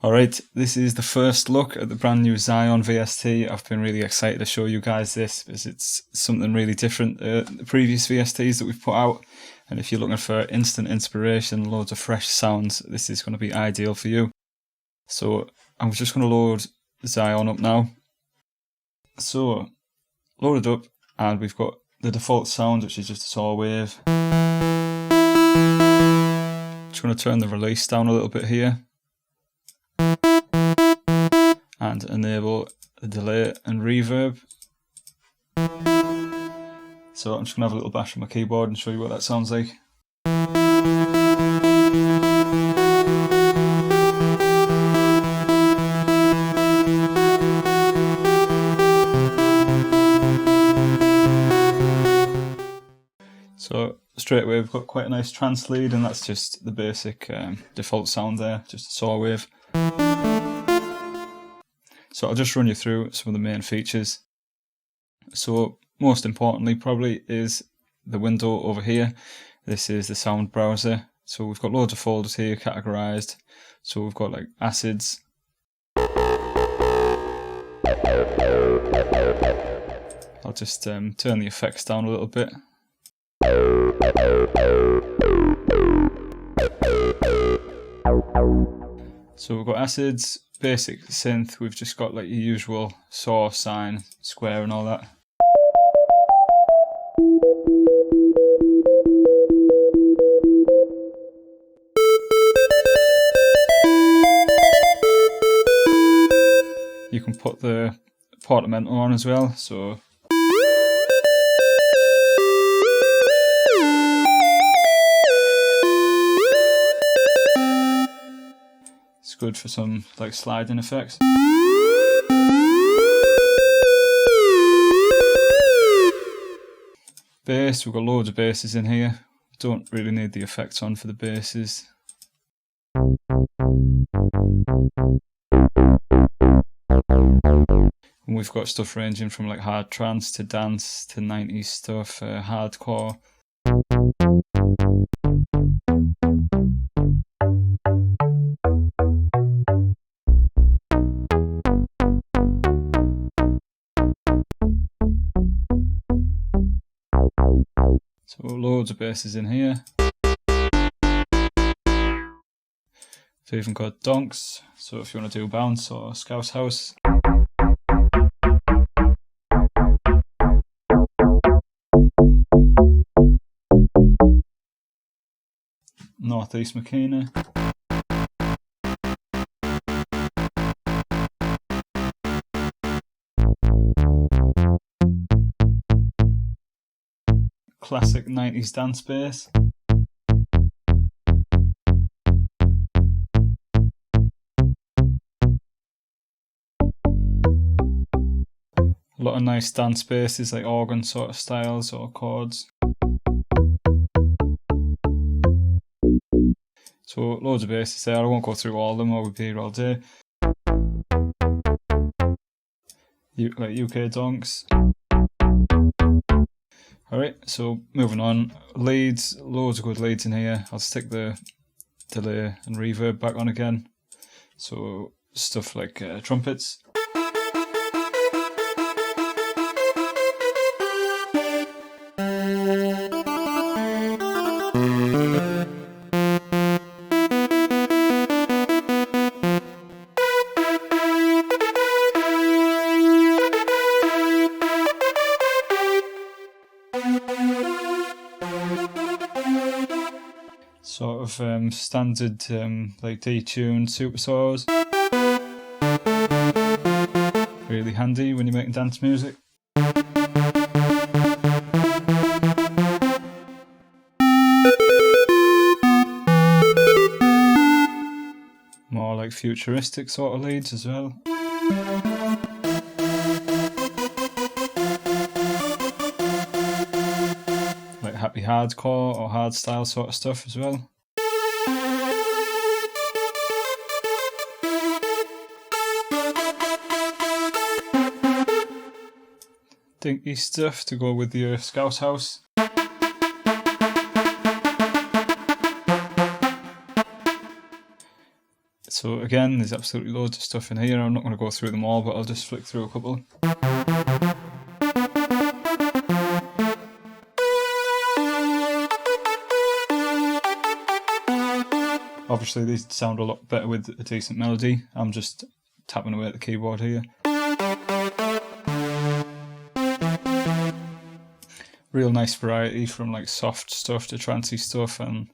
Alright, this is the first look at the brand new Zion VST. I've been really excited to show you guys this because it's something really different to the previous VSTs that we've put out. And if you're looking for instant inspiration, loads of fresh sounds, this is going to be ideal for you. So I'm just going to load Zion up now. So load it up and we've got the default sound, which is just a saw wave. Just going to turn the release down a little bit here and enable the delay and reverb. So I'm just going to have a little bash on my keyboard and show you what that sounds like. So straight away we've got quite a nice trance lead, and that's just the basic default sound there, just a saw wave. So I'll just run you through some of the main features. So most importantly probably is the window over here. This is the sound browser. So we've got loads of folders here categorized. So we've got like acids. I'll just turn the effects down a little bit. So we've got acids, basic synth, we've just got like your usual saw, sine, square and all that. You can put the portamento on as well, so it's good for some like sliding effects. Bass, we've got loads of basses in here. Don't really need the effects on for the basses. And we've got stuff ranging from like hard trance to dance to 90s stuff, hardcore. So loads of basses in here. So we've even got donks, so if you want to do bounce or scouse house. Northeast Makina. Classic 90s dance bass. A lot of nice dance basses like organ sort of styles or chords. So loads of basses there, I won't go through all of them or we'll be here all day. Like UK donks. Alright, so moving on. Leads, loads of good leads in here. I'll stick the delay and reverb back on again. So stuff like trumpets. Sort of standard like detuned super saws. Really handy when you're making dance music. More like futuristic sort of leads as well. Like happy hardcore or hardstyle sort of stuff as well. Dinky stuff to go with your scouse house. So again, there's absolutely loads of stuff in here. I'm not going to go through them all, but I'll just flick through a couple. Obviously these sound a lot better with a decent melody. I'm just tapping away at the keyboard here. Real nice variety from like soft stuff to trancey stuff and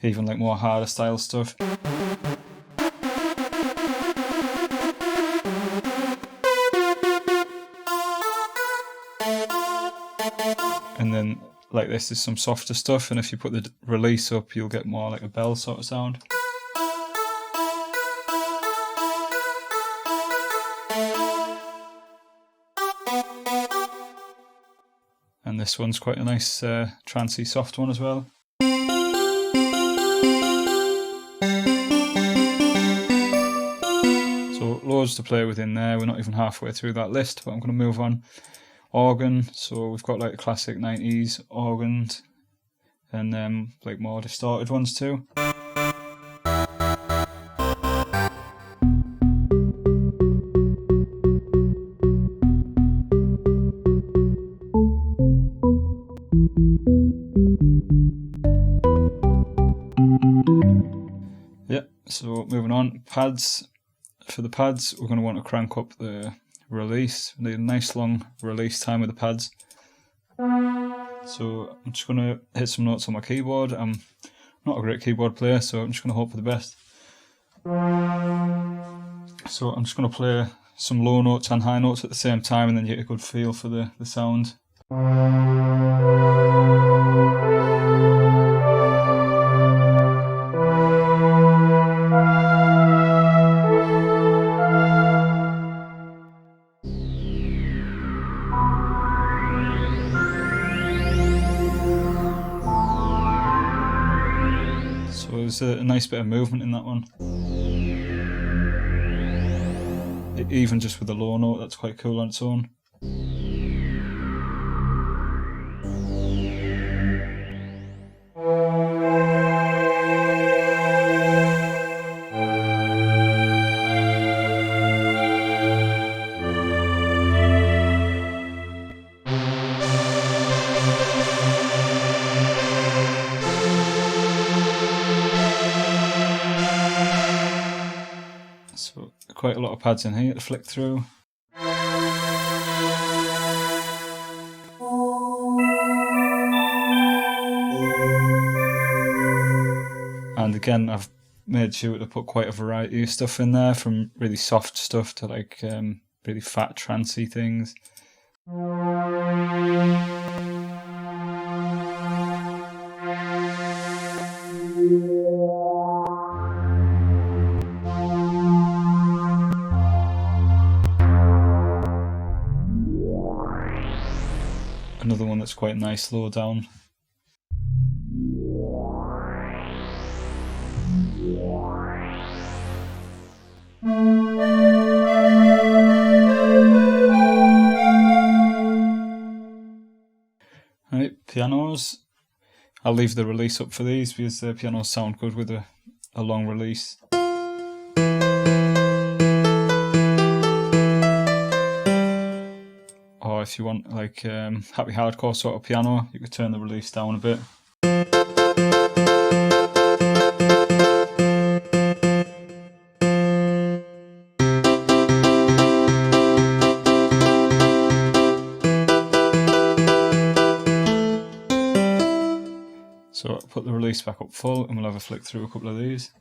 even like more harder style stuff. And then like this is some softer stuff, and if you put the release up you'll get more like a bell sort of sound. And this one's quite a nice trancey soft one as well. So loads to play with in there. We're not even halfway through that list, but I'm going to move on. Organ, so we've got like classic 90s organs and like more distorted ones too. Yeah, so moving on, pads. For the pads, we're going to want to crank up the release. We need a nice long release time with the pads. So I'm just going to hit some notes on my keyboard. I'm not a great keyboard player, so I'm just going to hope for the best. So I'm just going to play some low notes and high notes at the same time, and then you get a good feel for the sound. So there's a nice bit of movement in that one. Even just with the low note, that's quite cool on its own. So quite a lot of pads in here to flick through. And again, I've made sure to put quite a variety of stuff in there, from really soft stuff to like really fat trancey things. Another one that's quite nice, low down. Right, pianos. I'll leave the release up for these because the pianos sound good with a long release. Or if you want like happy hardcore sort of piano, you could turn the release down a bit. So I'll put the release back up full and we'll have a flick through a couple of these.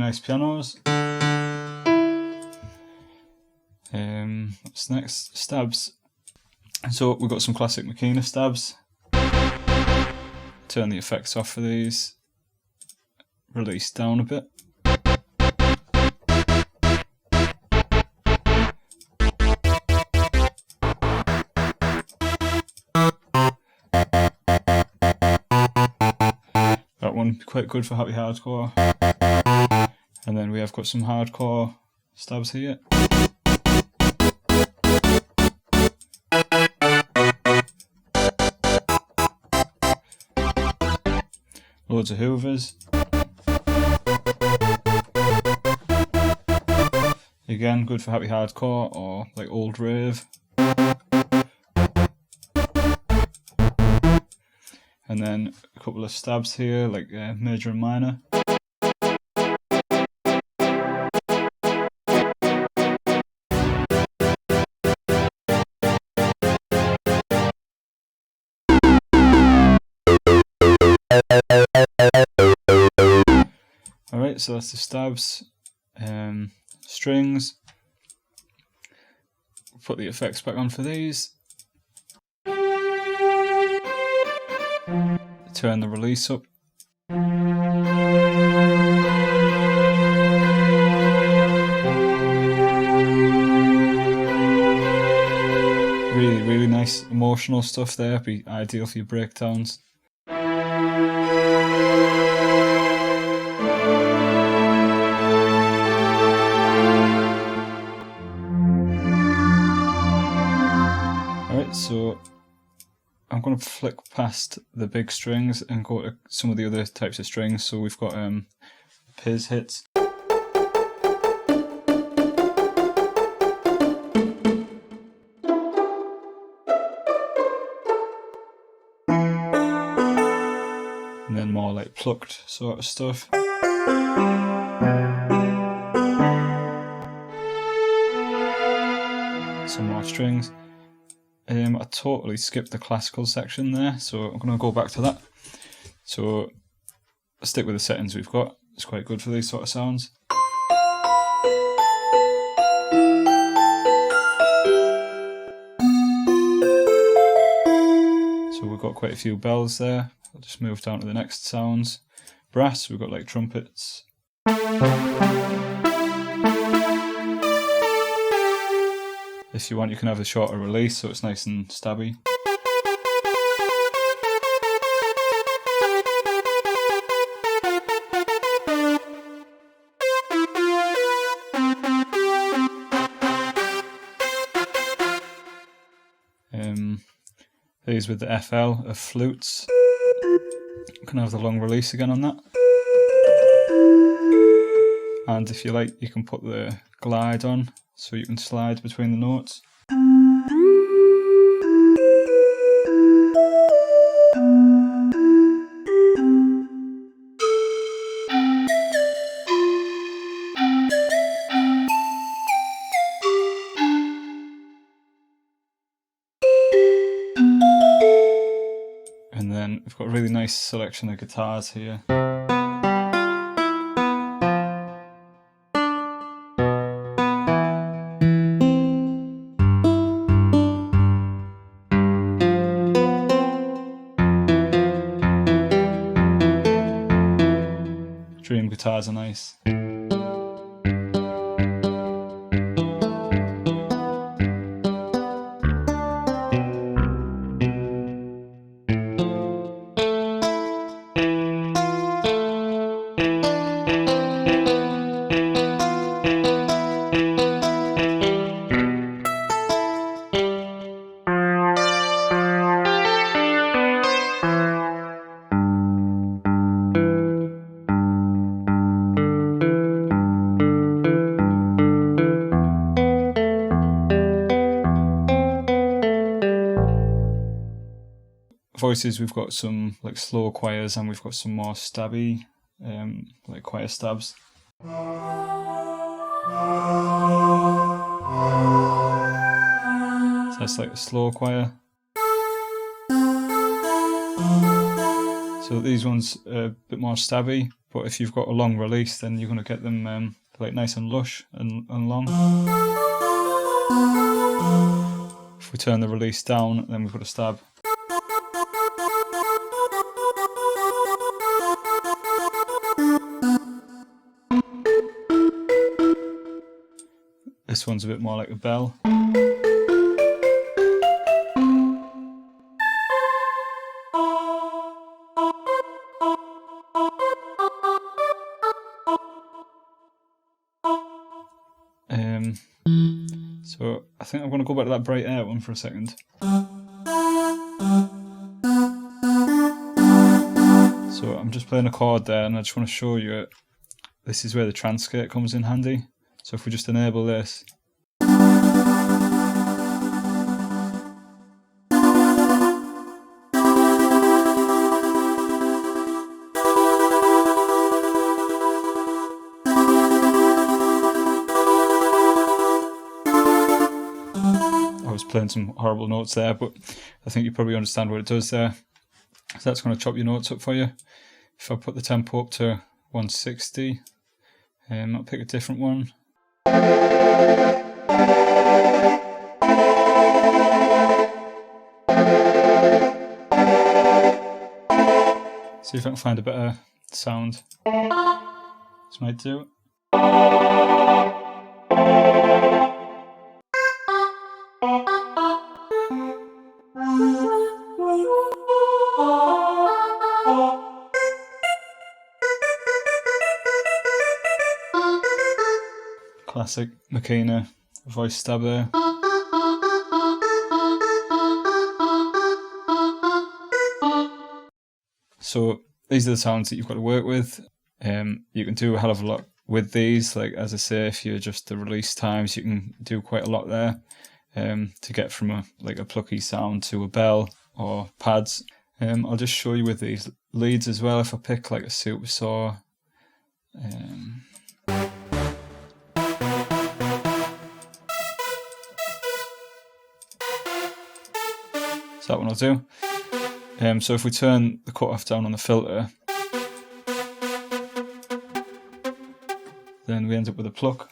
nice pianos. What's next? Stabs. So we've got some classic Bikini stabs. Turn the effects off for these. Release down a bit. That one quite good for happy hardcore. And then we have got some hardcore stabs here. Loads of hoovers. Again, good for happy hardcore or like old rave. And then a couple of stabs here, like major and minor. Alright, so that's the stabs. Strings. Put the effects back on for these. Turn the release up. Really nice emotional stuff there. Be ideal for your breakdowns. Alright, so I'm going to flick past the big strings and go to some of the other types of strings. So we've got Piz hits. And then more like plucked sort of stuff. Some more strings. I totally skipped the classical section there, so I'm going to go back to that. So stick with the settings we've got. It's quite good for these sort of sounds. So we've got quite a few bells there. I'll just move down to the next sounds. Brass, we've got like trumpets. If you want, you can have a shorter release so it's nice and stabby. These with the FL of flutes. You can have the long release again on that. And if you like, you can put the glide on so you can slide between the notes. And then we've got a really nice selection of guitars here. Dream guitars are nice. Voices, we've got some like slow choirs and we've got some more stabby like choir stabs. So that's like a slow choir. So these ones are a bit more stabby, but if you've got a long release, then you're going to get them like nice and lush and long. If we turn the release down, then we've got a stab. This one's a bit more like a bell. So I think I'm going to go back to that bright air one for a second. So I'm just playing a chord there, and I just want to show you it. This is where the transcate comes in handy. So if we just enable this, I was playing some horrible notes there, but I think you probably understand what it does there. So that's going to chop your notes up for you. If I put the tempo up to 160, I'll pick a different one. See if I can find a better sound. This might do. Classic Bikini voice stab there. So these are the sounds that you've got to work with. You can do a hell of a lot with these. Like, as I say, if you adjust the release times, you can do quite a lot there to get from a plucky sound to a bell or pads. I'll just show you with these leads as well. If I pick like a super saw, so that one I'll do. So if we turn the cutoff down on the filter, then we end up with a pluck.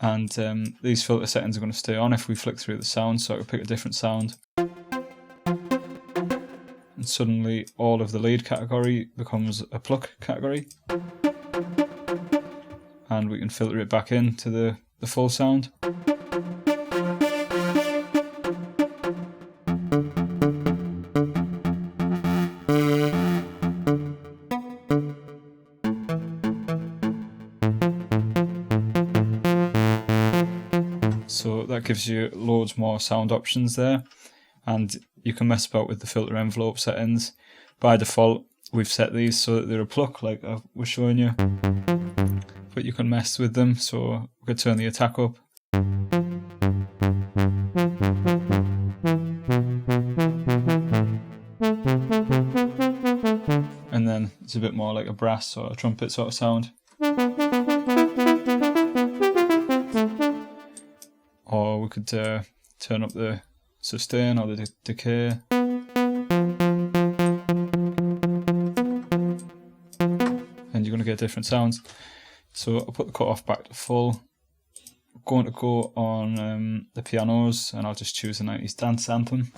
And these filter settings are going to stay on if we flick through the sound, so I can pick a different sound. And suddenly all of the lead category becomes a pluck category. And we can filter it back into the full sound. So that gives you loads more sound options there, and you can mess about with the filter envelope settings. By default, we've set these so that they're a pluck, like I was showing you, but you can mess with them. So we could turn the attack up. And then it's a bit more like a brass or a trumpet sort of sound. Or we could turn up the sustain or the decay. And you're going to get different sounds. So I'll put the cutoff back to full. I'm going to go on the pianos, and I'll just choose a 90s dance anthem.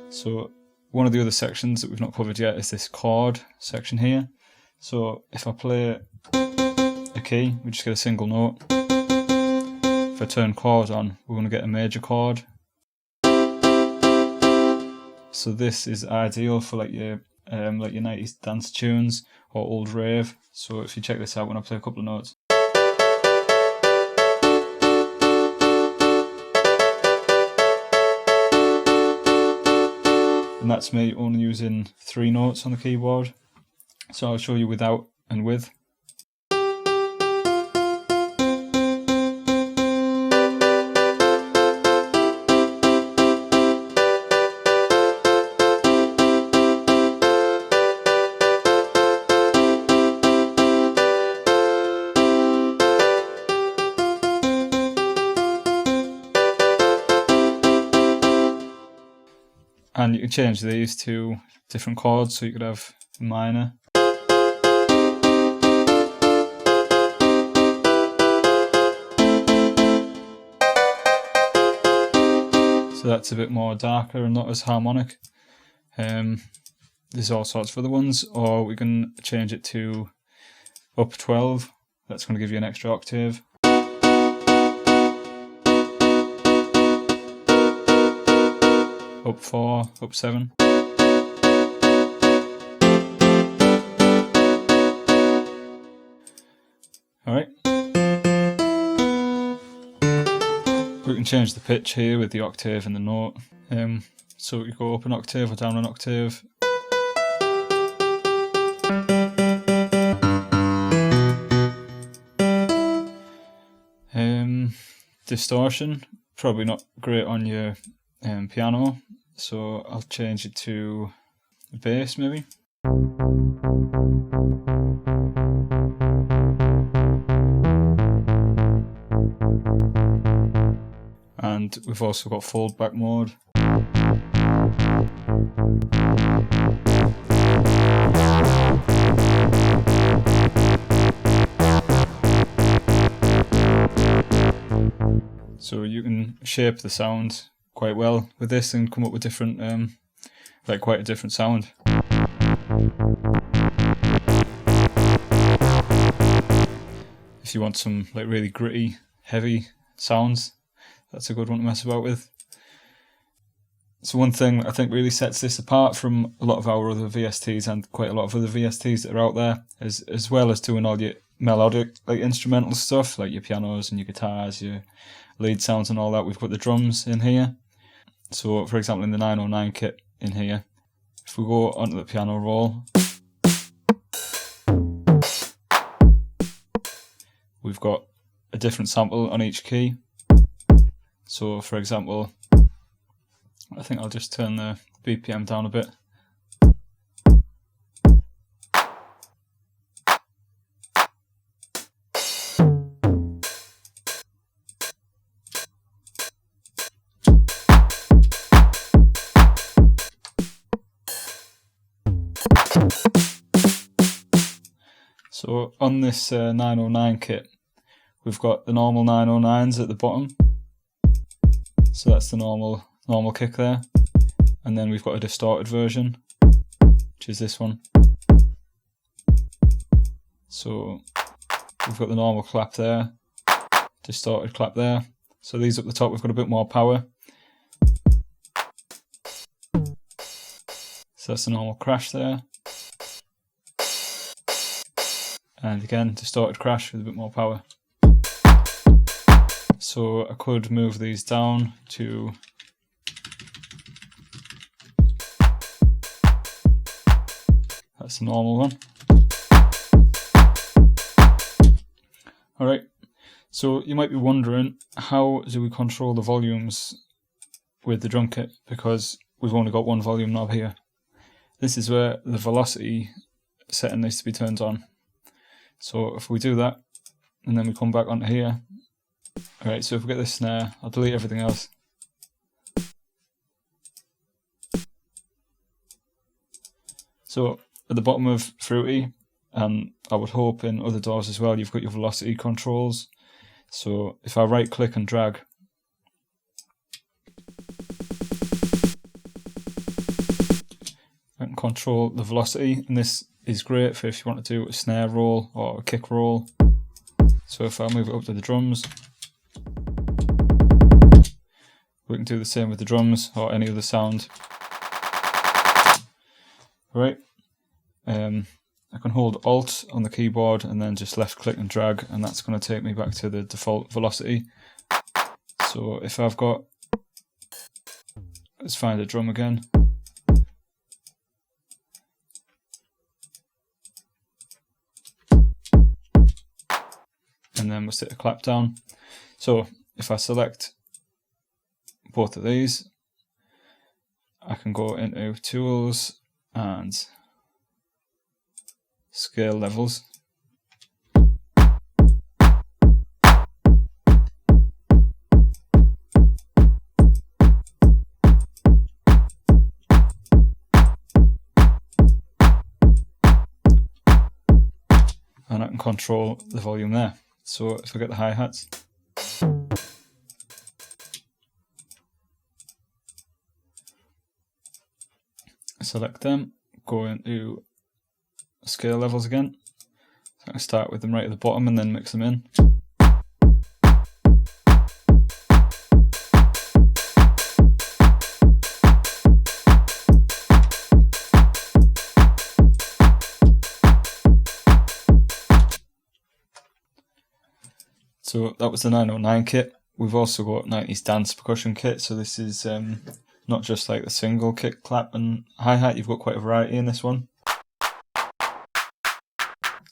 So one of the other sections that we've not covered yet is this chord section here. So if I play a key, we just get a single note. If I turn chord on, we're going to get a major chord. So this is ideal for like your 90s dance tunes or old rave. So if you check this out when I play a couple of notes. And that's me only using 3 notes on the keyboard. So I'll show you without and with. can change these to different chords, so you could have minor. So that's a bit more darker and not as harmonic. There's all sorts of other ones, or we can change it to up 12. That's going to give you an extra octave. Up 4, up 7. Alright. We can change the pitch here with the octave and the note. So we go up an octave or down an octave. Distortion, probably not great on your piano, so I'll change it to bass maybe. And we've also got fold back mode. So you can shape the sound quite well with this and come up with different, like quite a different sound. If you want some like really gritty, heavy sounds, that's a good one to mess about with. So one thing I think really sets this apart from a lot of our other VSTs and quite a lot of other VSTs that are out there, is as well as doing all your melodic, like instrumental stuff, like your pianos and your guitars, your lead sounds and all that, we've got the drums in here. So for example in the 909 kit in here, if we go onto the piano roll, we've got a different sample on each key. So for example, I think I'll just turn the BPM down a bit. So on this 909 kit, we've got the normal 909s at the bottom. So that's the normal kick there. And then we've got a distorted version, which is this one. So we've got the normal clap there, distorted clap there. So these up the top, we've got a bit more power. So that's the normal crash there. And again, distorted crash with a bit more power. So I could move these down to that's the normal one. Alright, so you might be wondering, how do we control the volumes with the drum kit? Because we've only got one volume knob here. This is where the velocity setting needs to be turned on. So if we do that, and then we come back onto here. Alright, so if we get this snare, I'll delete everything else. So at the bottom of Fruity, and I would hope in other DAWs as well, you've got your velocity controls. So if I right click and drag, I can control the velocity, and this is great for if you want to do a snare roll or a kick roll. So if I move it up to the drums, we can do the same with the drums or any other sound. Right. I can hold Alt on the keyboard and then just left click and drag, and that's going to take me back to the default velocity. So if I've got, let's find a drum again. And then we'll set a clap down. So if I select both of these, I can go into Tools and Scale Levels. and I can control the volume there. So if I get the hi-hats, select them, go into scale levels again. So I can start with them right at the bottom and then mix them in. So that was the 909 kit. We've also got 90s dance percussion kit. So this is not just like the single kick, clap and hi-hat. You've got quite a variety in this one.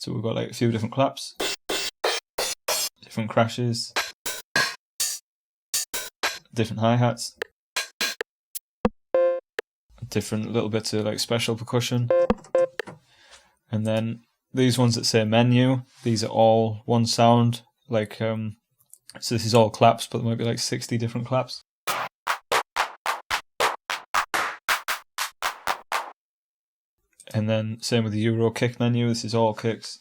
So we've got like a few different claps, different crashes, different hi-hats, different little bits of like special percussion. And then these ones that say menu, these are all one sound. Like, so this is all claps, but there might be like 60 different claps. And then same with the Euro kick menu, this is all kicks.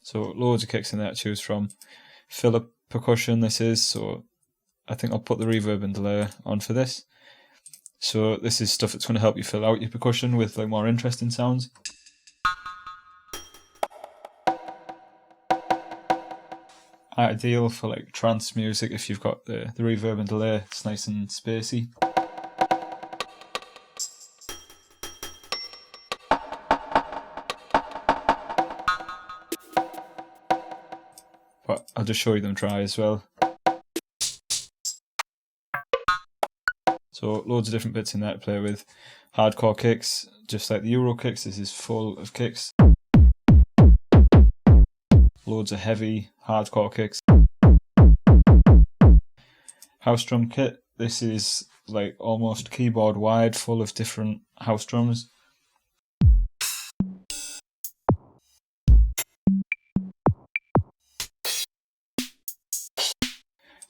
So loads of kicks in there to choose from. Filler percussion this is, so I think I'll put the reverb and delay on for this. So this is stuff that's going to help you fill out your percussion with like more interesting sounds. Ideal for like trance music if you've got the reverb and delay, it's nice and spacey. But I'll just show you them dry as well. So loads of different bits in there to play with. Hardcore kicks, just like the Euro kicks, this is full of kicks. Loads of heavy hardcore kicks. House drum kit, this is like almost keyboard wide, full of different house drums.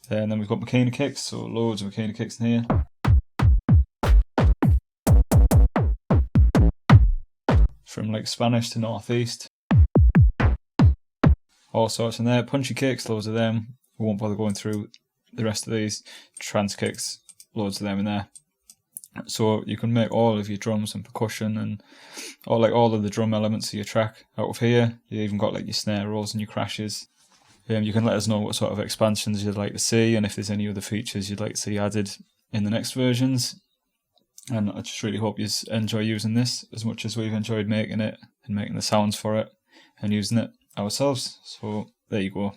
And then we've got Bikini Kicks, so loads of Bikini Kicks in here. From like Spanish to Northeast. All sorts in there. Punchy kicks, loads of them. We won't bother going through the rest of these. Trance kicks, loads of them in there. So you can make all of your drums and percussion and all of the drum elements of your track out of here. You even got like your snare rolls and your crashes. You can let us know what sort of expansions you'd like to see and if there's any other features you'd like to see added in the next versions. And I just really hope you enjoy using this as much as we've enjoyed making it and making the sounds for it and using it ourselves. So there you go.